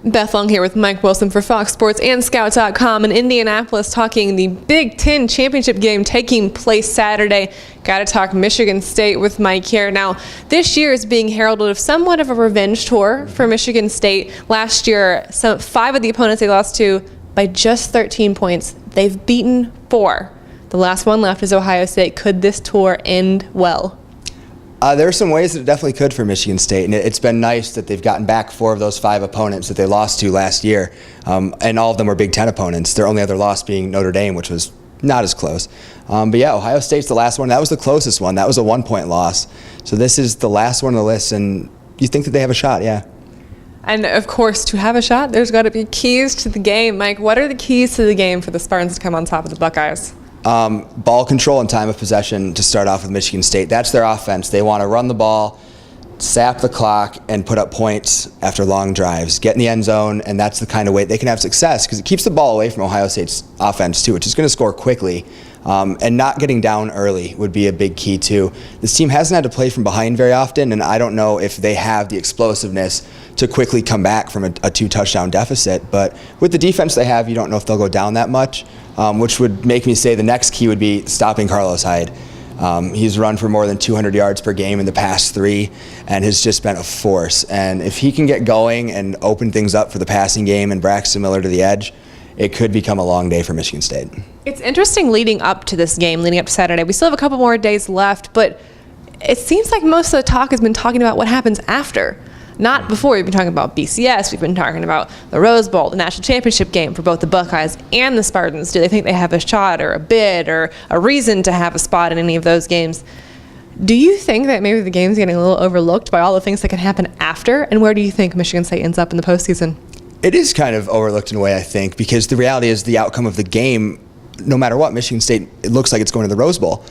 Beth Long here with Mike Wilson for Fox Sports and Scout.com in Indianapolis, talking the Big Ten championship game taking place Saturday. Got to talk Michigan State with Mike here. Now, this year is being heralded of somewhat of a revenge tour for Michigan State. Last year, 5 of the opponents they lost to by just 13 points. They've beaten 4. The last one left is Ohio State. Could this tour end well? There are some ways that it definitely could for Michigan State, and it's been nice that they've gotten back 4 of those 5 opponents that they lost to last year, and all of them were Big Ten opponents. Their only other loss being Notre Dame, which was not as close. But yeah, Ohio State's the last one. That was the closest one. That was a 1-point loss. So this is the last one on the list, and you think that they have a shot, yeah. And of course, to have a shot, there's got to be keys to the game. Mike, what are the keys to the game for the Spartans to come on top of the Buckeyes? Ball control and time of possession to start off with Michigan State. That's their offense. They want to run the ball, sap the clock, and put up points after long drives. Get in the end zone, and that's the kind of way they can have success because it keeps the ball away from Ohio State's offense too, which is going to score quickly. And not getting down early would be a big key too. This team hasn't had to play from behind very often, and I don't know if they have the explosiveness to quickly come back from a 2-touchdown deficit. But with the defense they have, you don't know if they'll go down that much, which would make me say the next key would be stopping Carlos Hyde. He's run for more than 200 yards per game in the past 3 and has just been a force. And if he can get going and open things up for the passing game and Braxton Miller to the edge, it could become a long day for Michigan State. It's interesting leading up to this game, leading up to Saturday. We still have a couple more days left, but it seems like most of the talk has been talking about what happens after. Not before. We've been talking about BCS. We've been talking about the Rose Bowl, the national championship game for both the Buckeyes and the Spartans. Do they think they have a shot or a bid or a reason to have a spot in any of those games? Do you think that maybe the game's getting a little overlooked by all the things that can happen after? And where do you think Michigan State ends up in the postseason? It is kind of overlooked in a way, I think, because the reality is the outcome of the game, no matter what, Michigan State, it looks like it's going to the Rose Bowl.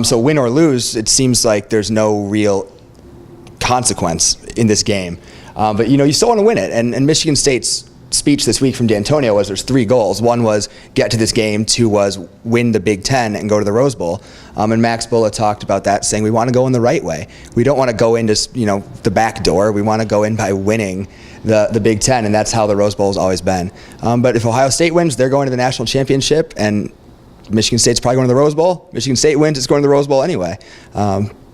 So win or lose, it seems like there's no real consequence in this game. But, you still want to win it. And Michigan State's speech this week from D'Antonio was there's 3 goals. 1 was get to this game. 2 was win the Big Ten and go to the Rose Bowl. And Max Bulla talked about that, saying we want to go in the right way. We don't want to go into, the back door. We want to go in by winning the Big Ten, and that's how the Rose Bowl has always been. But if Ohio State wins, they're going to the national championship, and Michigan State's probably going to the Rose Bowl. Michigan State wins, it's going to the Rose Bowl anyway.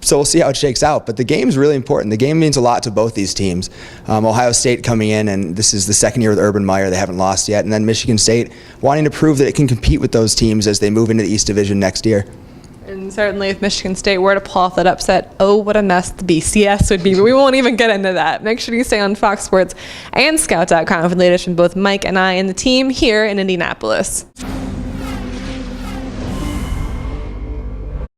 So we'll see how it shakes out. But the game's really important. The game means a lot to both these teams. Ohio State coming in, and this is the second year with Urban Meyer. They haven't lost yet. And then Michigan State wanting to prove that it can compete with those teams as they move into the East Division next year. And certainly if Michigan State were to pull off that upset, oh, what a mess the BCS would be. But we won't even get into that. Make sure you stay on Fox Sports and Scout.com for the latest from both Mike and I and the team here in Indianapolis.